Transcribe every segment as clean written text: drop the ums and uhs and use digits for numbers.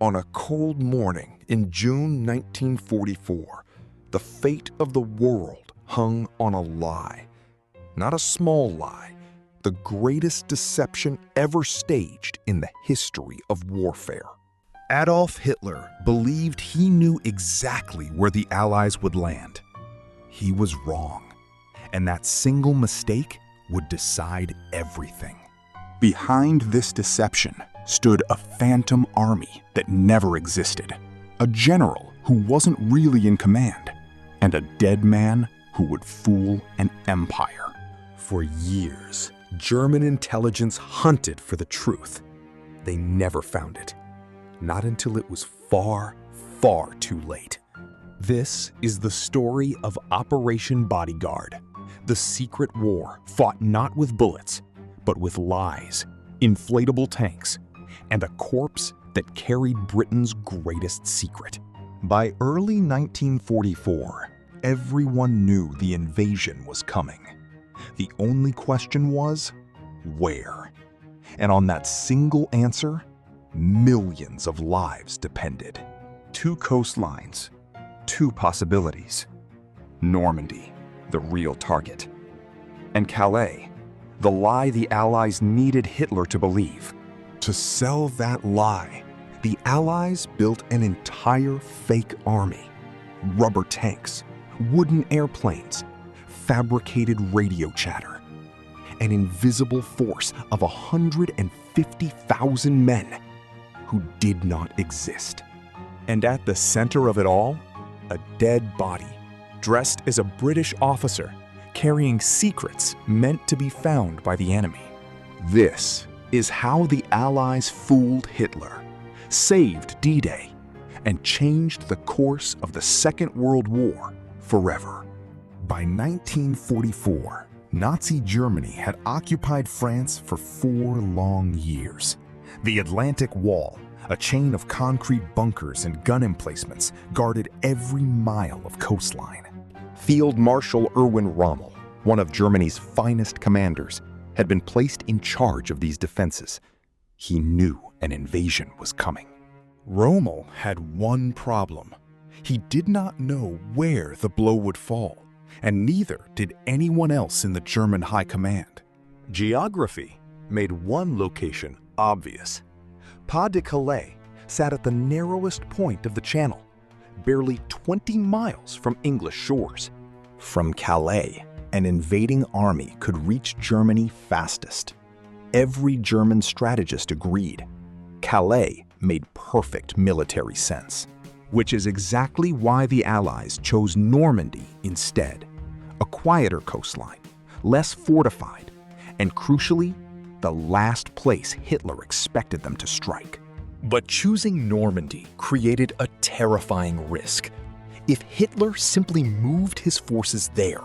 On a cold morning in June 1944, the fate of the world hung on a lie. Not a small lie, the greatest deception ever staged in the history of warfare. Adolf Hitler believed he knew exactly where the Allies would land. He was wrong, and that single mistake would decide everything. Behind this deception stood a phantom army that never existed, a general who wasn't really in command, and a dead man who would fool an empire. For years, German intelligence hunted for the truth. They never found it. Not until it was far, far too late. This is the story of Operation Bodyguard, the secret war fought not with bullets, but with lies, inflatable tanks, and a corpse that carried Britain's greatest secret. By early 1944, everyone knew the invasion was coming. The only question was, where? And on that single answer, millions of lives depended. Two coastlines, two possibilities. Normandy, the real target. And Calais, the lie the Allies needed Hitler to believe. To sell that lie, the Allies built an entire fake army. Rubber tanks, wooden airplanes, fabricated radio chatter. An invisible force of 150,000 men who did not exist. And at the center of it all, a dead body, dressed as a British officer, carrying secrets meant to be found by the enemy. This is how the Allies fooled Hitler, saved D-Day, and changed the course of the Second World War forever. By 1944, Nazi Germany had occupied France for 4 long years. The Atlantic Wall, a chain of concrete bunkers and gun emplacements, guarded every mile of coastline. Field Marshal Erwin Rommel, one of Germany's finest commanders, had been placed in charge of these defenses. He knew an invasion was coming. Rommel had one problem. He did not know where the blow would fall, and neither did anyone else in the German high command. Geography made one location obvious. Pas de Calais sat at the narrowest point of the channel, barely 20 miles from English shores. From Calais, an invading army could reach Germany fastest. Every German strategist agreed. Calais made perfect military sense, which is exactly why the Allies chose Normandy instead. A quieter coastline, less fortified, and crucially, the last place Hitler expected them to strike. But choosing Normandy created a terrifying risk. If Hitler simply moved his forces there,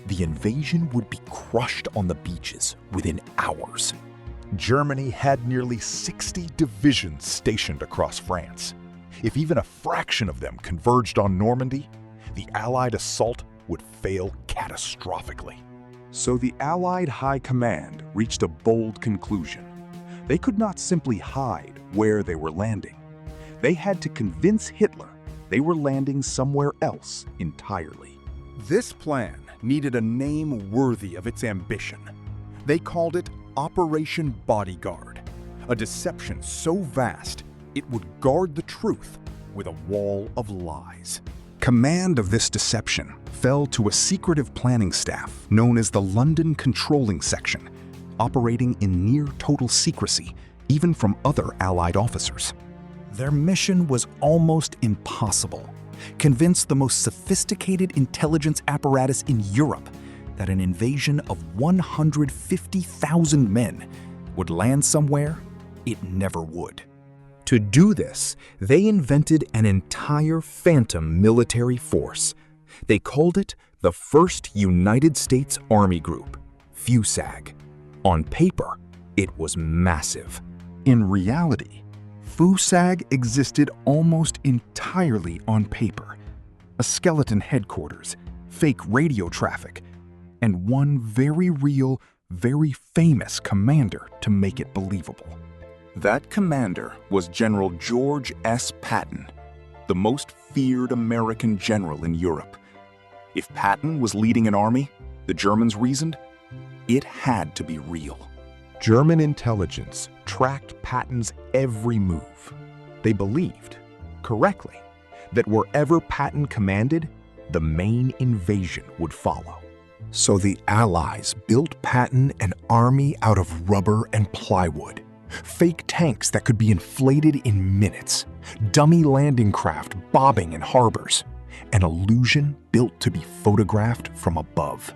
the invasion would be crushed on the beaches within hours. Germany had nearly 60 divisions stationed across France. If even a fraction of them converged on Normandy, the Allied assault would fail catastrophically. So the Allied High Command reached a bold conclusion. They could not simply hide where they were landing. They had to convince Hitler they were landing somewhere else entirely. This plan needed a name worthy of its ambition. They called it Operation Bodyguard, a deception so vast it would guard the truth with a wall of lies. Command of this deception fell to a secretive planning staff known as the London Controlling Section, operating in near total secrecy, even from other Allied officers. Their mission was almost impossible: convince the most sophisticated intelligence apparatus in Europe that an invasion of 150,000 men would land somewhere it never would. To do this, they invented an entire phantom military force. They called it the First United States Army Group, FUSAG. On paper, it was massive. In reality, FUSAG existed almost entirely on paper. A skeleton headquarters, fake radio traffic, and one very real, very famous commander to make it believable. That commander was General George S. Patton, the most feared American general in Europe. If Patton was leading an army, the Germans reasoned, it had to be real. German intelligence tracked Patton's every move. They believed, correctly, that wherever Patton commanded, the main invasion would follow. So the Allies built Patton an army out of rubber and plywood, fake tanks that could be inflated in minutes, dummy landing craft bobbing in harbors, an illusion built to be photographed from above.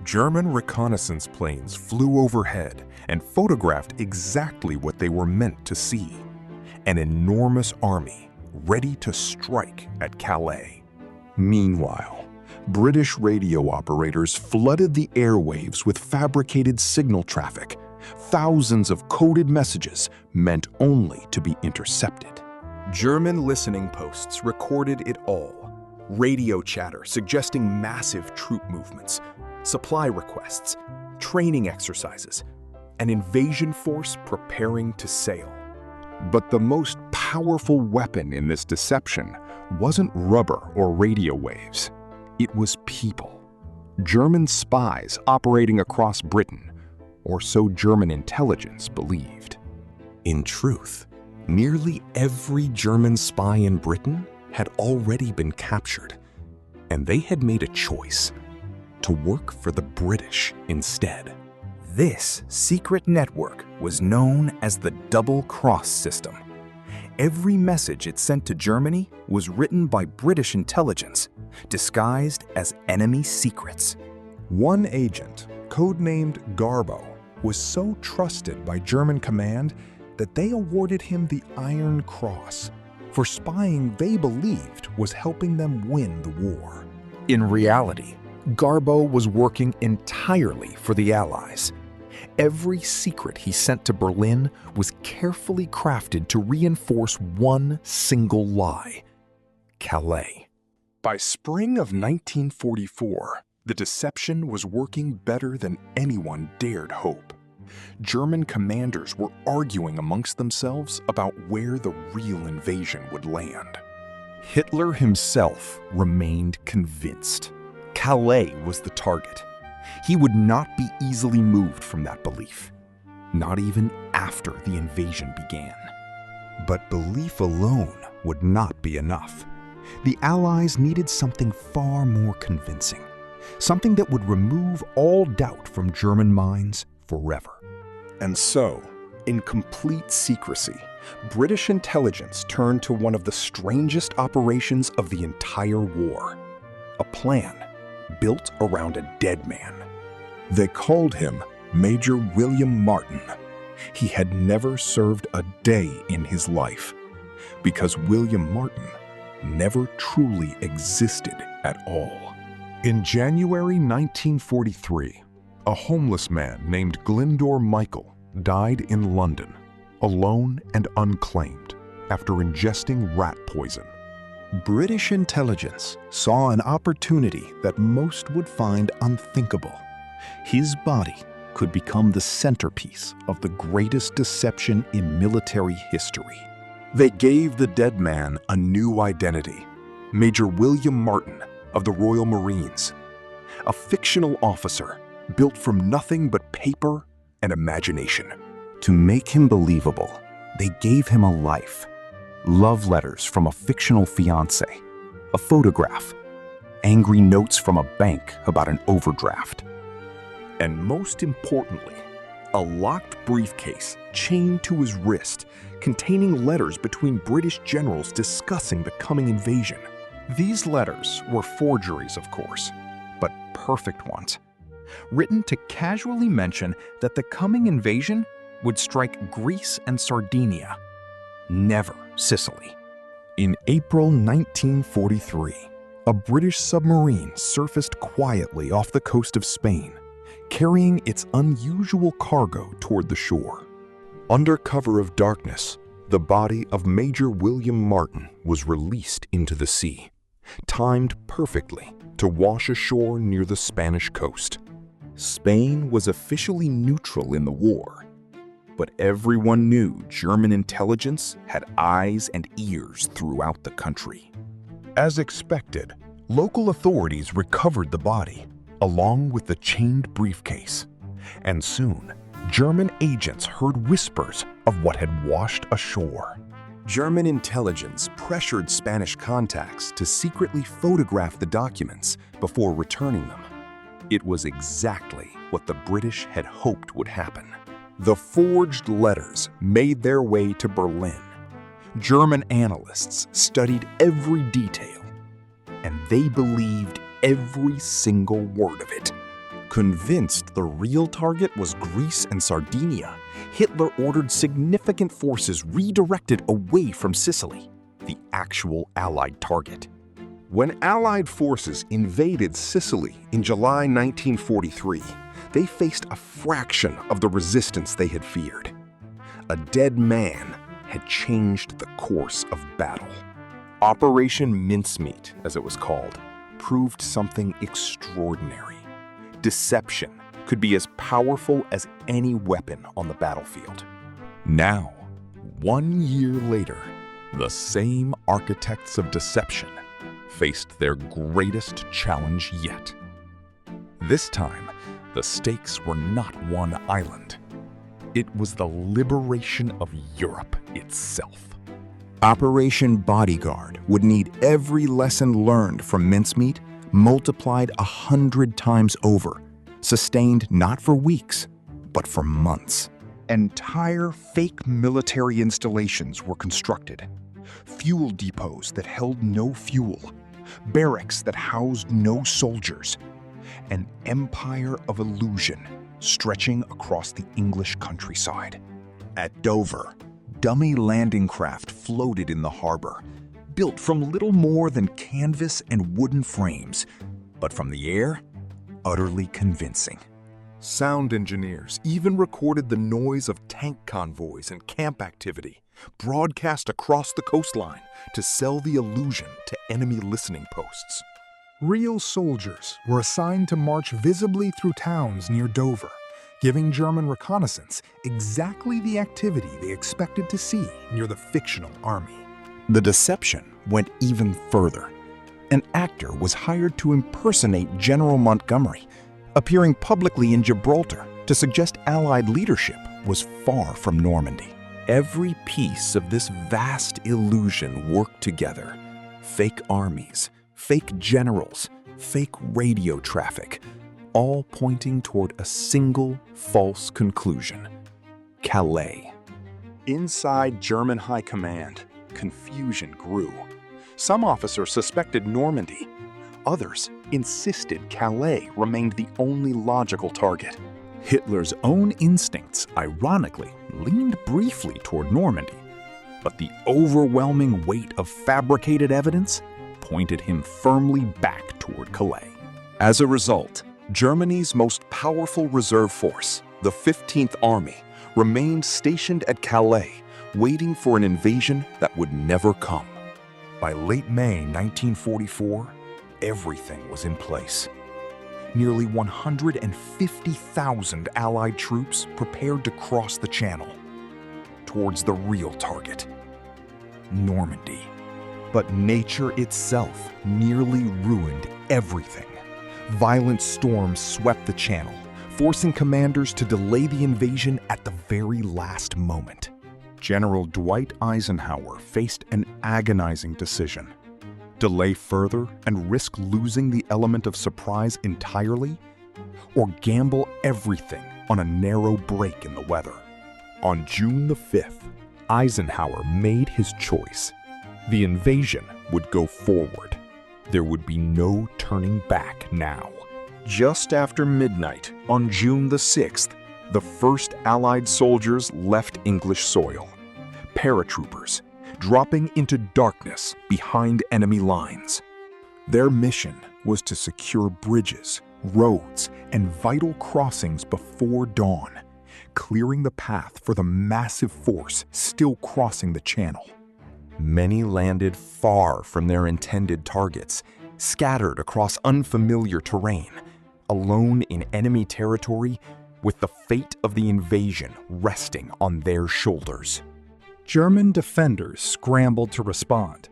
German reconnaissance planes flew overhead and photographed exactly what they were meant to see: an enormous army ready to strike at Calais. Meanwhile, British radio operators flooded the airwaves with fabricated signal traffic, thousands of coded messages meant only to be intercepted. German listening posts recorded it all: radio chatter suggesting massive troop movements, supply requests, training exercises, an invasion force preparing to sail. But the most powerful weapon in this deception wasn't rubber or radio waves. It was people. German spies operating across Britain, or so German intelligence believed. In truth, nearly every German spy in Britain had already been captured, and they had made a choice: to work for the British instead. This secret network was known as the Double Cross System. Every message it sent to Germany was written by British intelligence, disguised as enemy secrets. One agent, codenamed Garbo, was so trusted by German command that they awarded him the Iron Cross for spying they believed was helping them win the war. In reality, Garbo was working entirely for the Allies. Every secret he sent to Berlin was carefully crafted to reinforce one single lie: Calais. By spring of 1944, the deception was working better than anyone dared hope. German commanders were arguing amongst themselves about where the real invasion would land. Hitler himself remained convinced. Calais was the target. He would not be easily moved from that belief, not even after the invasion began. But belief alone would not be enough. The Allies needed something far more convincing, something that would remove all doubt from German minds forever. And so, in complete secrecy, British intelligence turned to one of the strangest operations of the entire war: a plan built around a dead man. They called him Major William Martin. He had never served a day in his life, because William Martin never truly existed at all. In January 1943, a homeless man named Glyndor Michael died in London, alone and unclaimed, after ingesting rat poison. British intelligence saw an opportunity that most would find unthinkable. His body could become the centerpiece of the greatest deception in military history. They gave the dead man a new identity: Major William Martin of the Royal Marines, a fictional officer built from nothing but paper and imagination. To make him believable, they gave him a life: love letters from a fictional fiancé, a photograph, angry notes from a bank about an overdraft, and most importantly, a locked briefcase chained to his wrist containing letters between British generals discussing the coming invasion. These letters were forgeries, of course, but perfect ones, written to casually mention that the coming invasion would strike Greece and Sardinia, never Sicily. In April 1943, a British submarine surfaced quietly off the coast of Spain, carrying its unusual cargo toward the shore. Under cover of darkness, the body of Major William Martin was released into the sea, timed perfectly to wash ashore near the Spanish coast. Spain was officially neutral in the war, But everyone knew German intelligence had eyes and ears throughout the country. As expected, local authorities recovered the body, along with the chained briefcase. And soon, German agents heard whispers of what had washed ashore. German intelligence pressured Spanish contacts to secretly photograph the documents before returning them. It was exactly what the British had hoped would happen. The forged letters made their way to Berlin. German analysts studied every detail, and they believed every single word of it. Convinced the real target was Greece and Sardinia, Hitler ordered significant forces redirected away from Sicily, the actual Allied target. When Allied forces invaded Sicily in July 1943, they faced a fraction of the resistance they had feared. A dead man had changed the course of battle. Operation Mincemeat, as it was called, proved something extraordinary. Deception could be as powerful as any weapon on the battlefield. Now, 1 year later, the same architects of deception faced their greatest challenge yet. This time, the stakes were not one island. It was the liberation of Europe itself. Operation Bodyguard would need every lesson learned from Mincemeat multiplied 100 times over, sustained not for weeks, but for months. Entire fake military installations were constructed. Fuel depots that held no fuel, barracks that housed no soldiers, an empire of illusion stretching across the English countryside. At Dover, dummy landing craft floated in the harbor, built from little more than canvas and wooden frames, but from the air, utterly convincing. Sound engineers even recorded the noise of tank convoys and camp activity, broadcast across the coastline to sell the illusion to enemy listening posts. Real soldiers were assigned to march visibly through towns near Dover, giving German reconnaissance exactly the activity they expected to see near the fictional army. The deception went even further. An actor was hired to impersonate General Montgomery, appearing publicly in Gibraltar to suggest Allied leadership was far from Normandy. Every piece of this vast illusion worked together. Fake armies, fake generals, fake radio traffic, all pointing toward a single false conclusion: Calais. Inside German high command, confusion grew. Some officers suspected Normandy. Others insisted Calais remained the only logical target. Hitler's own instincts, ironically, leaned briefly toward Normandy, but the overwhelming weight of fabricated evidence pointed him firmly back toward Calais. As a result, Germany's most powerful reserve force, the 15th Army, remained stationed at Calais, waiting for an invasion that would never come. By late May 1944, everything was in place. Nearly 150,000 Allied troops prepared to cross the Channel towards the real target, Normandy. But nature itself nearly ruined everything. Violent storms swept the Channel, forcing commanders to delay the invasion at the very last moment. General Dwight Eisenhower faced an agonizing decision: delay further and risk losing the element of surprise entirely, or gamble everything on a narrow break in the weather. On June the 5th, Eisenhower made his choice. The invasion would go forward. There would be no turning back now. Just after midnight on June the 6th, the first Allied soldiers left English soil. Paratroopers, dropping into darkness behind enemy lines. Their mission was to secure bridges, roads, and vital crossings before dawn, clearing the path for the massive force still crossing the Channel. Many landed far from their intended targets, scattered across unfamiliar terrain, alone in enemy territory, with the fate of the invasion resting on their shoulders. German defenders scrambled to respond,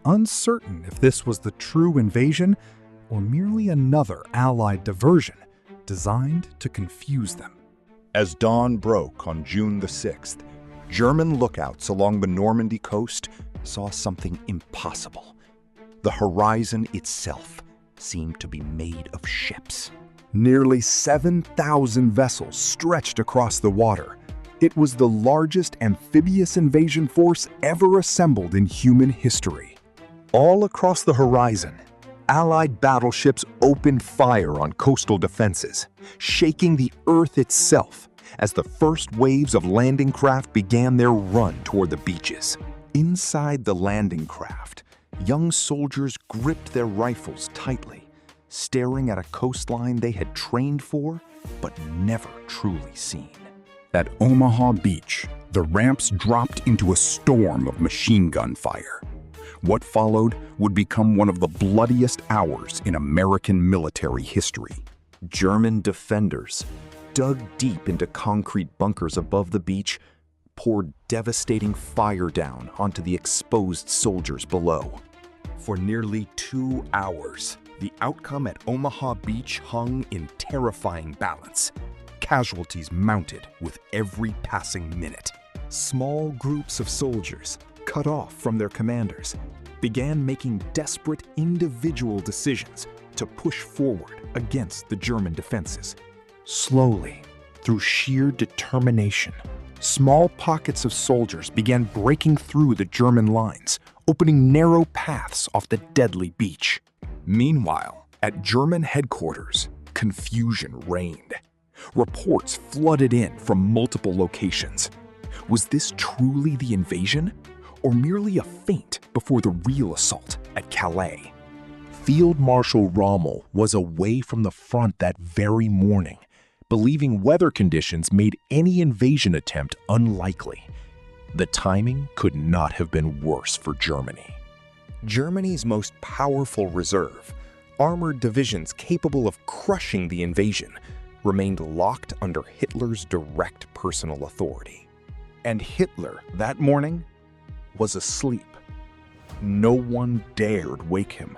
uncertain if this was the true invasion or merely another Allied diversion designed to confuse them. As dawn broke on June the 6th, German lookouts along the Normandy coast saw something impossible. The horizon itself seemed to be made of ships. Nearly 7,000 vessels stretched across the water. It was the largest amphibious invasion force ever assembled in human history. All across the horizon, Allied battleships opened fire on coastal defenses, shaking the earth itself as the first waves of landing craft began their run toward the beaches. Inside the landing craft, young soldiers gripped their rifles tightly, staring at a coastline they had trained for but never truly seen. At Omaha Beach, the ramps dropped into a storm of machine gun fire. What followed would become one of the bloodiest hours in American military history. German defenders, dug deep into concrete bunkers above the beach, poured devastating fire down onto the exposed soldiers below. For nearly 2 hours, the outcome at Omaha Beach hung in terrifying balance. Casualties mounted with every passing minute. Small groups of soldiers, cut off from their commanders, began making desperate individual decisions to push forward against the German defenses. Slowly, through sheer determination, small pockets of soldiers began breaking through the German lines, opening narrow paths off the deadly beach. Meanwhile, at German headquarters, confusion reigned. Reports flooded in from multiple locations. Was this truly the invasion, or merely a feint before the real assault at Calais? Field Marshal Rommel was away from the front that very morning, believing weather conditions made any invasion attempt unlikely. The timing could not have been worse for Germany. Germany's most powerful reserve, armored divisions capable of crushing the invasion, remained locked under Hitler's direct personal authority. And Hitler, that morning, was asleep. No one dared wake him.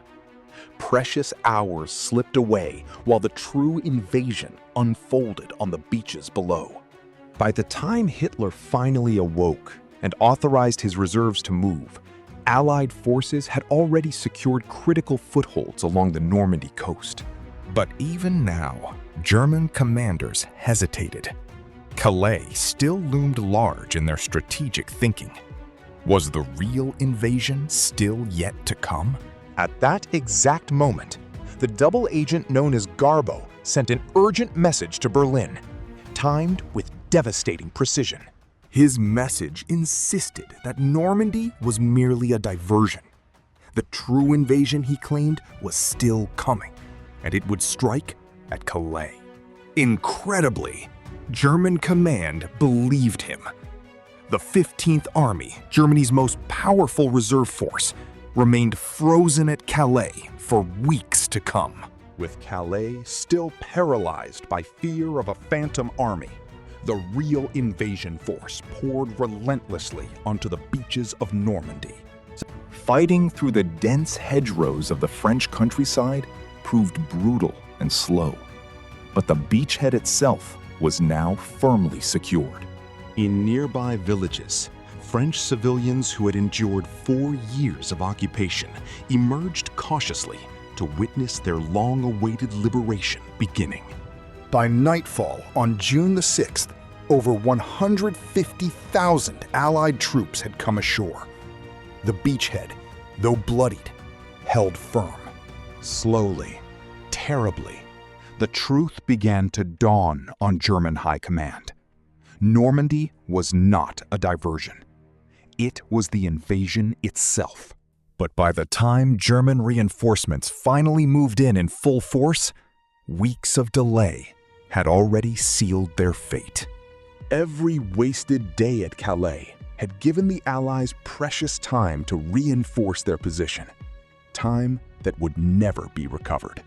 Precious hours slipped away while the true invasion unfolded on the beaches below. By the time Hitler finally awoke and authorized his reserves to move, Allied forces had already secured critical footholds along the Normandy coast. But even now, German commanders hesitated. Calais still loomed large in their strategic thinking. Was the real invasion still yet to come? At that exact moment, the double agent known as Garbo sent an urgent message to Berlin, timed with devastating precision. His message insisted that Normandy was merely a diversion. The true invasion, he claimed, was still coming, and it would strike at Calais. Incredibly, German command believed him. The 15th Army, Germany's most powerful reserve force, remained frozen at Calais for weeks to come. With Calais still paralyzed by fear of a phantom army, the real invasion force poured relentlessly onto the beaches of Normandy. Fighting through the dense hedgerows of the French countryside proved brutal and slow, but the beachhead itself was now firmly secured. In nearby villages, French civilians who had endured 4 years of occupation emerged cautiously to witness their long-awaited liberation beginning. By nightfall on June the 6th, over 150,000 Allied troops had come ashore. The beachhead, though bloodied, held firm. Slowly, terribly, the truth began to dawn on German high command. Normandy was not a diversion. It was the invasion itself. But by the time German reinforcements finally moved in full force, weeks of delay had already sealed their fate. Every wasted day at Calais had given the Allies precious time to reinforce their position, time that would never be recovered.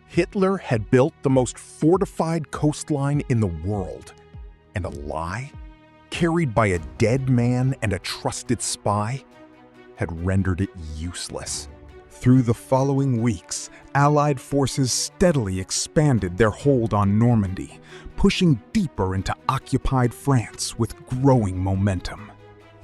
Hitler had built the most fortified coastline in the world, and a lie, carried by a dead man and a trusted spy, had rendered it useless. Through the following weeks, Allied forces steadily expanded their hold on Normandy, pushing deeper into occupied France with growing momentum.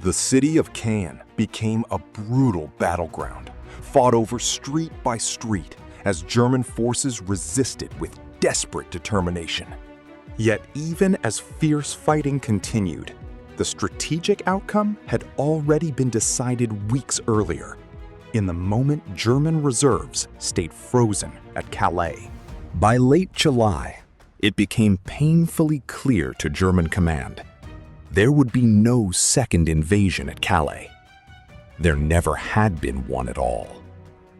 The city of Caen became a brutal battleground, fought over street by street as German forces resisted with desperate determination. Yet even as fierce fighting continued, the strategic outcome had already been decided weeks earlier, in the moment German reserves stayed frozen at Calais. By late July, it became painfully clear to German command there would be no second invasion at Calais. There never had been one at all.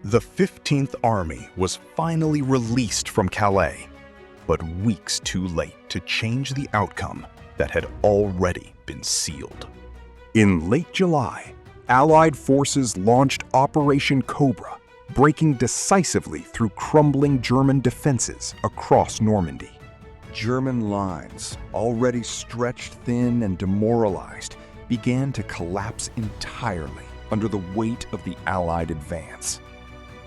The 15th Army was finally released from Calais, but weeks too late to change the outcome that had already been sealed. In late July, Allied forces launched Operation Cobra, breaking decisively through crumbling German defenses across Normandy. German lines, already stretched thin and demoralized, began to collapse entirely under the weight of the Allied advance.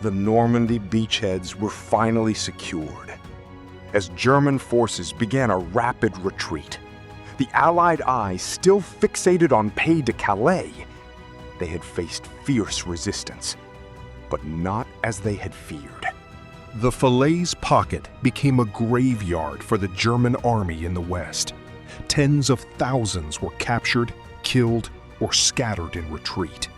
The Normandy beachheads were finally secured. As German forces began a rapid retreat, the Allied eye still fixated on Pays de Calais, they had faced fierce resistance, but not as they had feared. The Falaise pocket became a graveyard for the German army in the west. Tens of thousands were captured, killed, or scattered in retreat.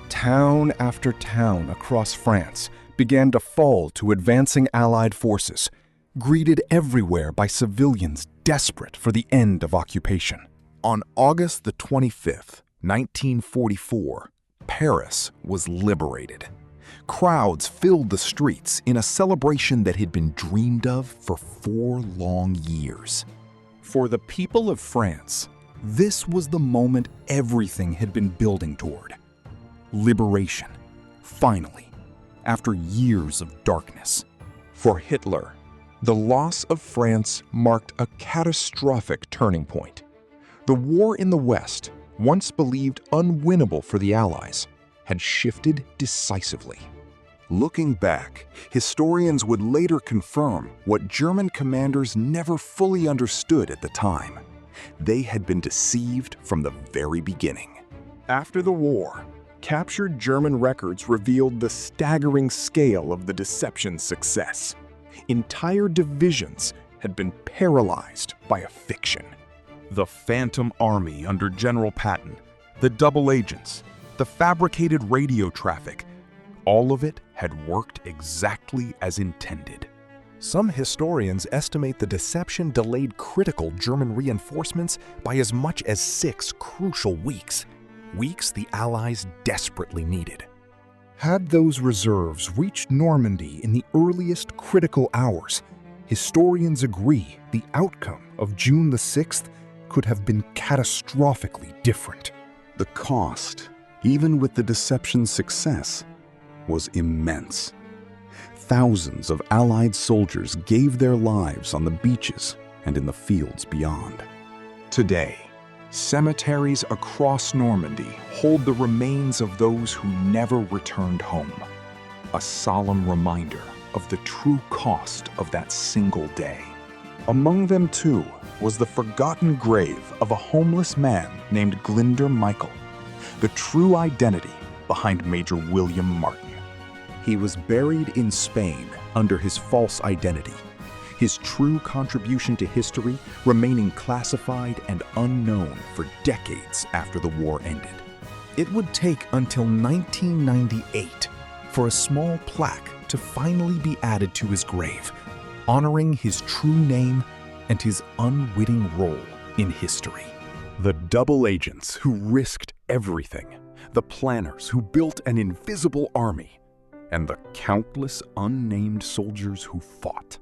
Town after town across France began to fall to advancing Allied forces, greeted everywhere by civilians desperate for the end of occupation. On August the 25th, 1944, Paris was liberated. Crowds filled the streets in a celebration that had been dreamed of for 4 long years. For the people of France, this was the moment everything had been building toward. Liberation, finally, after years of darkness. For Hitler, the loss of France marked a catastrophic turning point. The war in the West, once believed unwinnable for the Allies, had shifted decisively. Looking back, historians would later confirm what German commanders never fully understood at the time. They had been deceived from the very beginning. After the war, captured German records revealed the staggering scale of the deception's success. Entire divisions had been paralyzed by a fiction. The Phantom Army under General Patton, the double agents, the fabricated radio traffic, all of it had worked exactly as intended. Some historians estimate the deception delayed critical German reinforcements by as much as 6 crucial weeks, weeks the Allies desperately needed. Had those reserves reached Normandy in the earliest critical hours, historians agree the outcome of June the 6th could have been catastrophically different. The cost, even with the deception's success, was immense. Thousands of Allied soldiers gave their lives on the beaches and in the fields beyond. Today, cemeteries across Normandy hold the remains of those who never returned home, a solemn reminder of the true cost of that single day. Among them, too, was the forgotten grave of a homeless man named Glinder Michael, the true identity behind Major William Martin. He was buried in Spain under his false identity, his true contribution to history remaining classified and unknown for decades after the war ended. It would take until 1998 for a small plaque to finally be added to his grave, honoring his true name and his unwitting role in history. The double agents who risked everything, the planners who built an invisible army, and the countless unnamed soldiers who fought,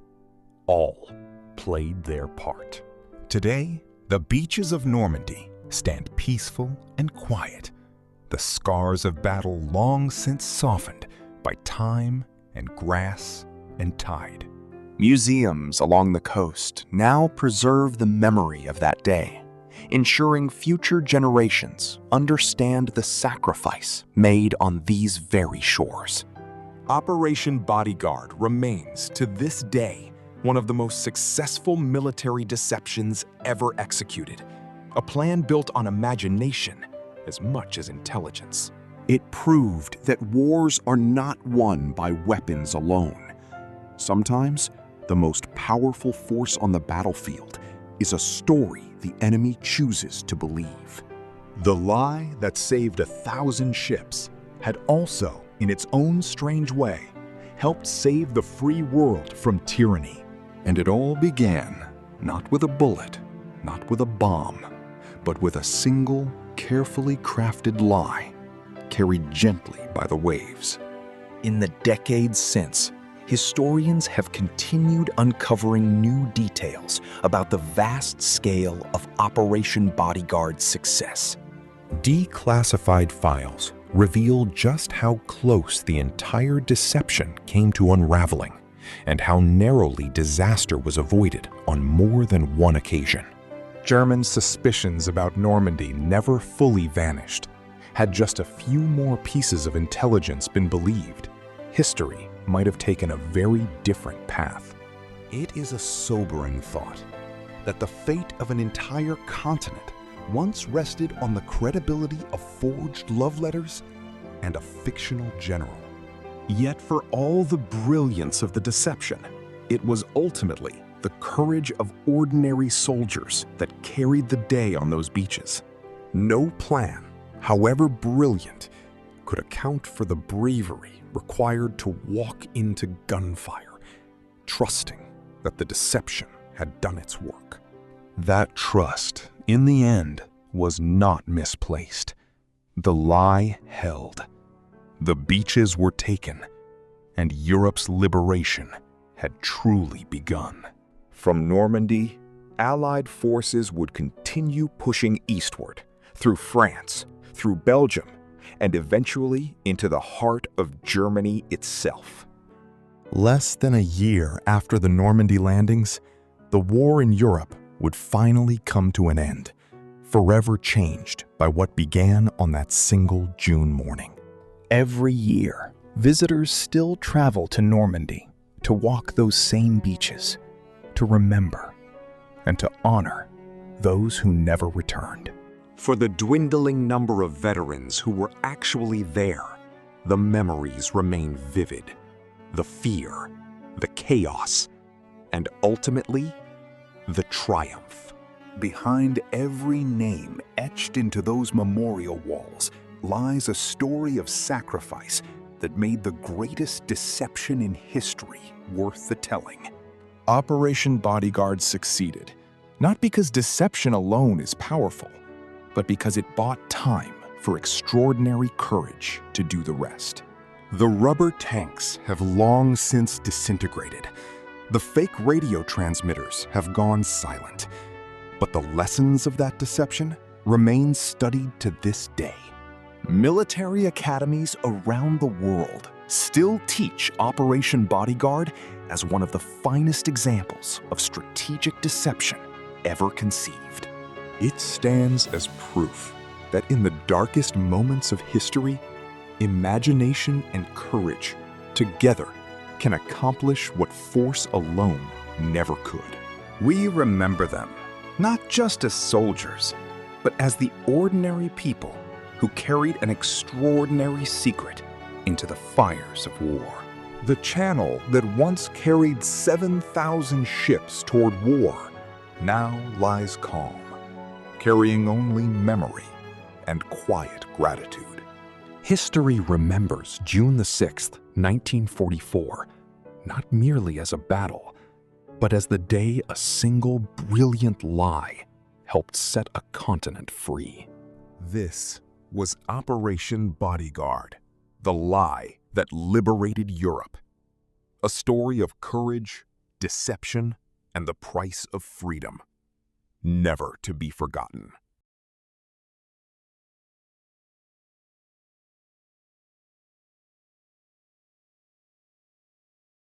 all played their part. Today, the beaches of Normandy stand peaceful and quiet, the scars of battle long since softened by time and grass and tide. Museums along the coast now preserve the memory of that day, ensuring future generations understand the sacrifice made on these very shores. Operation Bodyguard remains, to this day, one of the most successful military deceptions ever executed, a plan built on imagination as much as intelligence. It proved that wars are not won by weapons alone. Sometimes, the most powerful force on the battlefield is a story the enemy chooses to believe. The lie that saved 1,000 ships had also, in its own strange way, helped save the free world from tyranny. And it all began not with a bullet, not with a bomb, but with a single, carefully crafted lie, carried gently by the waves. In the decades since, historians have continued uncovering new details about the vast scale of Operation Bodyguard's success. Declassified files reveal just how close the entire deception came to unraveling, and how narrowly disaster was avoided on more than one occasion. German suspicions about Normandy never fully vanished. Had just a few more pieces of intelligence been believed, history might have taken a very different path. It is a sobering thought that the fate of an entire continent once rested on the credibility of forged love letters and a fictional general. Yet for all the brilliance of the deception, it was ultimately the courage of ordinary soldiers that carried the day on those beaches. No plan, however brilliant, could account for the bravery required to walk into gunfire, trusting that the deception had done its work. That trust, in the end, was not misplaced. The lie held. The beaches were taken, and Europe's liberation had truly begun. From Normandy, Allied forces would continue pushing eastward, through France, through Belgium, and eventually into the heart of Germany itself. Less than a year after the Normandy landings, the war in Europe would finally come to an end, forever changed by what began on that single June morning. Every year, visitors still travel to Normandy to walk those same beaches, to remember, and to honor those who never returned. For the dwindling number of veterans who were actually there, the memories remain vivid. The fear, the chaos, and ultimately, the triumph. Behind every name etched into those memorial walls lies a story of sacrifice that made the greatest deception in history worth the telling. Operation Bodyguard succeeded, not because deception alone is powerful, but because it bought time for extraordinary courage to do the rest. The rubber tanks have long since disintegrated. The fake radio transmitters have gone silent. But the lessons of that deception remain studied to this day. Military academies around the world still teach Operation Bodyguard as one of the finest examples of strategic deception ever conceived. It stands as proof that in the darkest moments of history, imagination and courage together can accomplish what force alone never could. We remember them, not just as soldiers, but as the ordinary people who carried an extraordinary secret into the fires of war. The channel that once carried 7,000 ships toward war now lies calm, carrying only memory and quiet gratitude. History remembers June the 6th, 1944, not merely as a battle, but as the day a single brilliant lie helped set a continent free. This was Operation Bodyguard, the lie that liberated Europe. A story of courage, deception, and the price of freedom, never to be forgotten.